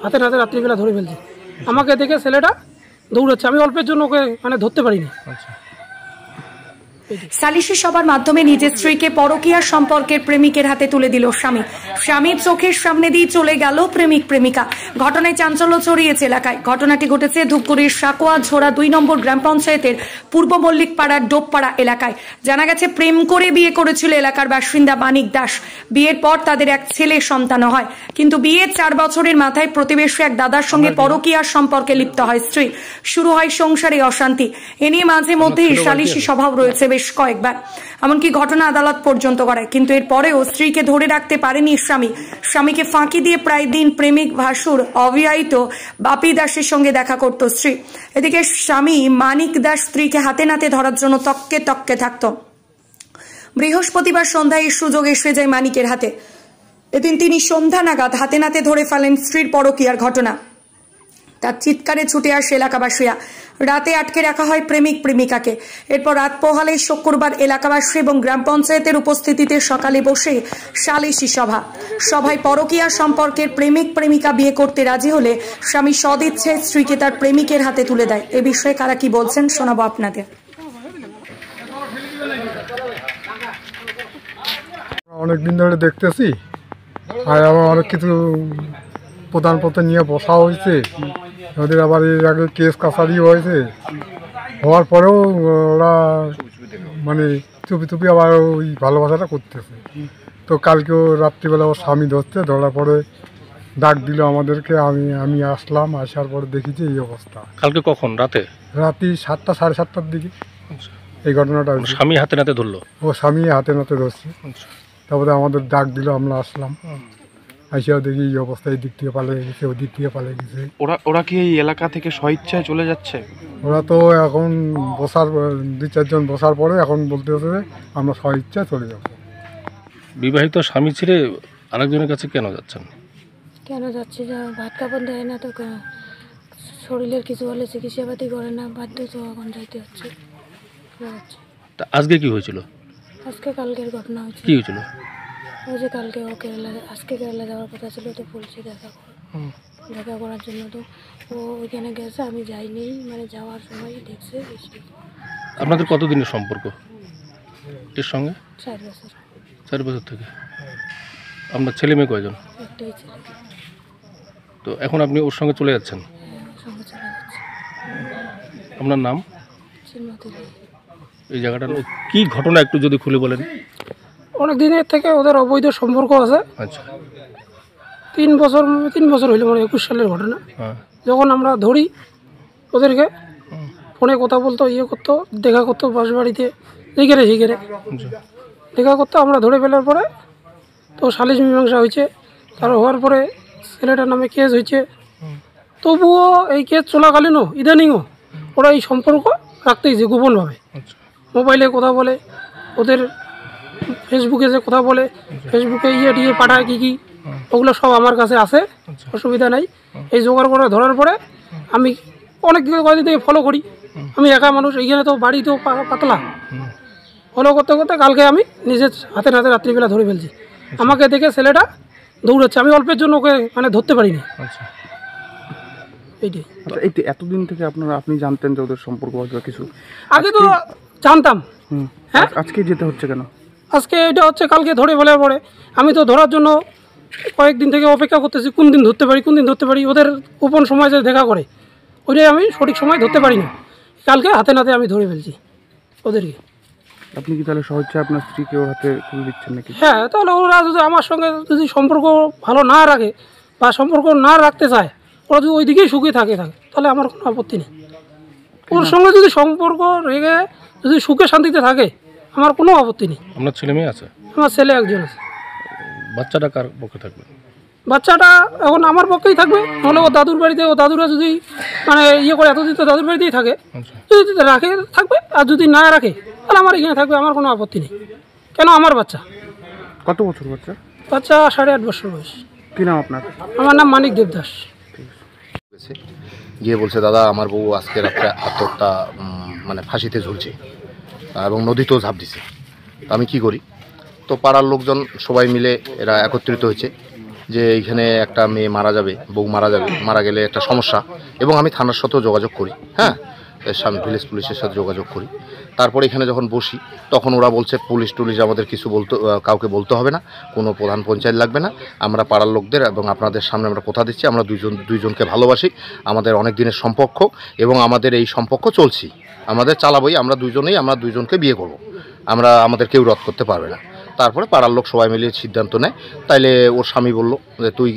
হাতে নাতে রাত্রিবেলা ধরে ফেলছি। আমাকে দেখে ছেলেটা দৌড়াচ্ছে, আমি অল্পের জন্য ওকে মানে ধরতে পারিনি। সালিশি সভার মাধ্যমে নিজের স্ত্রীকে পরকীয়া সম্পর্কের প্রেমিকের হাতে তুলে দিল স্বামী। স্বামীর চোখের সামনে দিয়ে চলে গেল প্রেমিক প্রেমিকা। ঘটনায় চাঞ্চল্য ছড়িয়েছে এলাকায়। ঘটনাটি ঘটেছে ধূপগুড়ির সাকোয়া ঝোড়া 2 নম্বর গ্রাম পঞ্চায়েতের পূর্ব মল্লিকপাড়ার ডোবপাড়া এলাকায়। জানা গেছে প্রেম করে বিয়ে করেছিল এলাকার বাসিন্দা মানিক দাস। বিয়ের পর তাদের এক ছেলে সন্তান হয়, কিন্তু বিয়ের 4 বছরের মাথায় প্রতিবেশী এক দাদার সঙ্গে পরকীয়ার সম্পর্কে লিপ্ত হয় স্ত্রী। শুরু হয় সংসারে অশান্তি। এ নিয়ে মাঝে মধ্যেই সালিশি সভাও রয়েছে বেশ কয়েকবার, এমনকি ঘটনা আদালত পর্যন্ত গড়ায়। কিন্তু এর পরেও স্ত্রীকে ধরে রাখতে পারেনি স্বামী। স্বামীকে ফাঁকি দিয়ে প্রায় দিন প্রেমিক ভাসুর অবিবাহিত বাপি দাসের সঙ্গে দেখা করত স্ত্রী। এদিকে স্বামী মানিক দাস স্ত্রীকে হাতে নাতে ধরার জন্য তককে তককে থাকত। বৃহস্পতিবার সন্ধ্যায় এই সুযোগ এসে যায় মানিকের হাতে। এদিন তিনি সন্ধ্যা নাগাদ হাতে নাতে ধরে ফেলেন স্ত্রীর পরকীয়ার ঘটনা। তার চিৎকারে ছুটে আসে এলাকাবাসীরা। রাতে আটকে রাখা হয় প্রেমিক প্রেমিকাকে। এরপর রাত পোহালে শুক্রবার এলাকাবাসী এবং গ্রাম পঞ্চায়েতের উপস্থিতিতে সকালে বসে সালিশি সভা। সভায় পরকীয়া সম্পর্কের প্রেমিক প্রেমিকা বিয়ে করতে রাজি হলে স্বামী সদিচ্ছে স্ত্রীকে তার প্রেমিকের হাতে তুলে দেয়। এ বিষয়ে কারা কি বলছেন শোনাবো আপনাদের। অনেকদিন ধরে দেখতেছি, আর আবার অনেক কিছু প্রধান পথে নিয়ে বসা হয়েছে। ওদের আবার এর আগে কেস কাছারিও হয়েছে, হওয়ার পরেও ওরা মানে চুপি চুপি আবার ওই ভালোবাসাটা করতেছে। তো কালকেও রাত্রিবেলা ওর স্বামী ধরার পরে ডাক দিল আমাদেরকে। আমি আসলাম, আসার পরে দেখেছি এই অবস্থা। কালকে কখন? রাতে 7টা সাড়ে 7টার দিকে এই ঘটনাটা। স্বামী হাতে নাতে ধরলো? ও স্বামী হাতে নাতে ধরছে। তারপরে আমাদের ডাক দিল, আমরা আসলাম। আইসাও দেখি এই অবস্থা, এই দিক থেকে পালিয়ে গেছে, ওই দিক থেকে পালিয়ে গেছে। ওরা কি এই এলাকা থেকে স্বইচ্ছায় চলে যাচ্ছে? ওরা তো এখন বসার 2-4 জন বসার পরে এখন বলতে হচ্ছে আমরা স্বইচ্ছায় চলে যাব। বিবাহিত স্বামী ছেড়ে আরেকজনের কাছে কেন যাচ্ছেন? কেন যাচ্ছি, যা ভাত কাপড় দেয় না তো, শরীরের কিছু হলে চিকিৎসাপাতি করে না, বাধ্য তো এখন যাইতে হচ্ছে। তা আজকে কি হয়েছিল? আজকে কালকের ঘটনা হয়েছে। কি হয়েছিল? ওই যে কালকে ও কেরালা, আজকে কেরালা যাওয়ার কথা ছিল, তো বলছি দেখা করার জন্য। তো ও ওইখানে গেছে, আমি যাইনি, মানে যাওয়ার সময় দেখছে। আপনাদের কতদিনের সম্পর্ক এর সঙ্গে? 4 বছর। 4 বছর থেকে। আপনার ছেলে মেয়ে কয়জন? একটাই ছেলে। তো এখন আপনি ওর সঙ্গে চলে যাচ্ছেন? সঙ্গে চলে যাচ্ছে। আপনার নাম? চিন্মতি। এই জায়গাটা কি ঘটনা একটু যদি খুলে বলেন। অনেক দিনের থেকে ওদের অবৈধ সম্পর্ক আছে। আচ্ছা। 3 বছর হইলো, মানে 21 সালের ঘটনা। যখন আমরা ধরি ওদেরকে, ফোনে কথা বলতো, ইয়ে করতো, দেখা করতো বাস বাড়িতে, হিগেরে দেখা করতো। আমরা ধরে ফেলার পরে তো সালিশ মীমাংসা হয়েছে। তার হওয়ার পরে ছেলেটার নামে কেস হয়েছে। তবুও এই কেস চলাকালীনও ইদানিংও ওরা এই সম্পর্ক রাখতেইছে গোপনভাবে। মোবাইলে কথা বলে, ওদের ফেসবুকে যে কথা বলে, ফেসবুকে ইয়ে পাঠায় কি ওগুলো সব আমার কাছে আছে, অসুবিধা নাই। এই জোগাড় করে ধরার পরে আমি অনেক কয়েকদিন থেকে ফলো করি। আমি একা মানুষ, এইখানে তো বাড়ি তো পাতলা। ফলো করতে করতে কালকে আমি নিজের হাতে নাতে রাত্রিবেলা ধরে ফেলছি। আমাকে দেখে ছেলেটা দৌড়াচ্ছে, আমি অল্পের জন্য ওকে মানে ধরতে পারিনি। এইটাই। এতদিন থেকে আপনি জানতেন যে ওদের সম্পর্ক কিছু? আগে তো জানতাম। হ্যাঁ, আজকে যেতে হচ্ছে কেন? আজকে এটা হচ্ছে কালকে ধরে ফেলার পরে আমি তো ধরার জন্য কয়েকদিন থেকে অপেক্ষা করতেছি, কোন দিন ধরতে পারি। ওদের গোপন সময় যে দেখা করে, ওইটাই আমি সঠিক সময় ধরতে পারি না। কালকে হাতে নাতে আমি ধরে ফেলছি ওদেরকে। আপনি কি তাহলে স্বইচ্ছায় আপনার স্ত্রীকে ওর হাতে তুলে দিচ্ছেন নাকি? হ্যাঁ, তাহলে ওরা যদি আমার সঙ্গে যদি সম্পর্ক ভালো না রাখে বা সম্পর্ক না রাখতে চায়, ওরা যদি ওই দিকেই সুখী থাকে তাহলে আমার কোনো আপত্তি নেই। ওর সঙ্গে যদি সম্পর্ক রেখে যদি সুখে শান্তিতে থাকে, আমার কোনো আপত্তি নেই। আপনার ছেলে মেয়ে আছে? আমার ছেলে একজন আছে। বাচ্চাটা কার পক্ষে থাকবে? বাচ্চাটা এখন আমার পক্ষেই থাকবে, নাহলে ও দাদুর বাড়িতে, ও দাদুরা যদি মানে ইয়ে করে, এতদিন তো দাদুর বাড়িতেই থাকে। যদি রাখে থাকবে, আর যদি না রাখে তাহলে আমার এখানে থাকবে, আমার কোনো আপত্তি নেই। কেন, আমার বাচ্চা। কত বছর বাচ্চা? 8.5 বছর বয়স। কি নাম আপনার? আমার নাম মানিক দেবদাস। গিয়ে বলছে, দাদা আমার বউ আজকে রাত্রে আত্মহত্যা, মানে ফাঁসিতে ঝুলছে এবং নদীতেও ঝাঁপ দিছে। আমি কি করি? তো পাড়ার লোকজন সবাই মিলে এরা একত্রিত হয়েছে, যে এইখানে একটা মেয়ে মারা যাবে, বউ মারা যাবে, মারা গেলে একটা সমস্যা, এবং আমি থানার সাথেও যোগাযোগ করি, হ্যাঁ, সামনে ভিলেজ পুলিশের সাথে যোগাযোগ করি। তারপরে এখানে যখন বসি তখন ওরা বলছে পুলিশ টুলিশ আমাদের কিছু কাউকে বলতে হবে না, কোনো প্রধান পঞ্চায়েত লাগবে না, আমরা পাড়ার লোকদের এবং আপনাদের সামনে আমরা কথা দিচ্ছি, আমরা দুইজনকে ভালোবাসি, আমাদের অনেক দিনের সম্পর্ক এবং আমাদের এই সম্পর্ক চলছি, আমাদের চালাবই, আমরা দুইজনকে বিয়ে করব, আমাদের কেউ রদ করতে পারবে না। তারপরে পাড়ার লোক সবাই মিলে সিদ্ধান্ত নেয়। তাইলে ওর স্বামী বলল যে তুই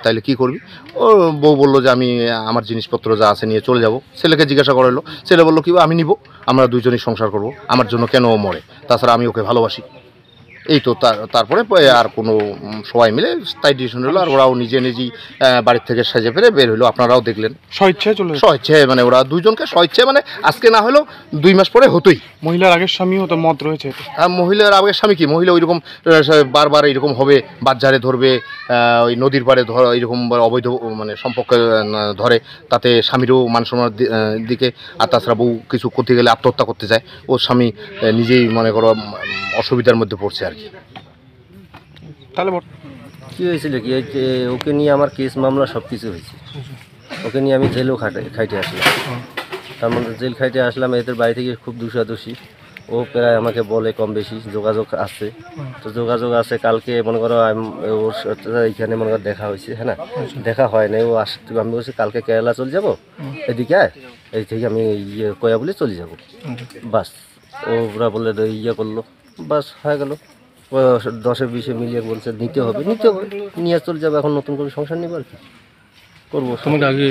তাইলে কি করবি? ও বউ বললো যে আমি আমার জিনিসপত্র যা আছে নিয়ে চলে যাব। ছেলেকে জিজ্ঞাসা করালো, ছেলে বললো কি আমি নিব, আমরা দুইজনই সংসার করব, আমার জন্য কেন ও মরে, তাছাড়া আমি ওকে ভালোবাসি। এই তো তারপরে আর কোনো সবাই মিলে তাই ডিসিশন হলো, আর ওরাও নিজেই বাড়ির থেকে সাজে ফেরে বের হলো, আপনারাও দেখলেন স্বেচ্ছায়, মানে ওরা দুইজনকে স্বেচ্ছায়, মানে আজকে না হলেও 2 মাস পরে হতোই। মহিলার আগের স্বামীও তো মত রয়েছে। মহিলার আগের স্বামী কি, মহিলা ওইরকম বারবার এইরকম হবে, বাচ্চারে ধরবে, ওই নদীর পাড়ে এইরকম অবৈধ মানে সম্পর্ক ধরে, তাতে স্বামীরও মান সম্মানের দিকে, আর তাছাড়া বউ কিছু করতে গেলে আত্মহত্যা করতে যায়, ওর স্বামী নিজেই মনে করো অসুবিধার মধ্যে পড়ছে আর কি। তাহলে কী হয়েছিল কি, ওকে নিয়ে আমার কেস মামলা সব কিছু হয়েছে, ওকে নিয়ে আমি জেলও খাইটে আসলাম। তার মধ্যে জেল খাইটে আসলাম, এদের বাড়ি থেকে খুব দোষাদোষী, ও প্রায় আমাকে বলে কম বেশি যোগাযোগ আছে, তো যোগাযোগ আছে। কালকে মনে করো ওর সাথে এইখানে মনে করো দেখা হয়েছে, হ্যাঁ না, দেখা হয় না, ও আসতে, আমি বলছি কালকে কেরালা চলে যাবো, এদিকে আয়, এই থেকে আমি কয়া বলে চলে যাবো, বাস। ওরা বলে করলো, বাস হয়ে গেল। 10-20 মিলিয়ে বলছে নিতে হবে, নিয়ে চলে যাবো, এখন নতুন করে সংসার নিবো আর কি করবো। তোমাকে আগে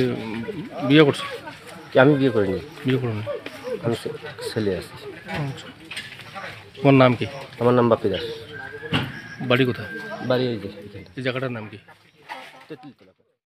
বিয়ে করছো? আমি বিয়ে করিনি, বিয়ে করো না? আমি ছেলে আছি। তোমার নাম কি? আমার নাম বাপি দাস। বাড়ি কোথায়? বাড়ি এই জায়গাটার নাম কি? তেঁতুলতলা।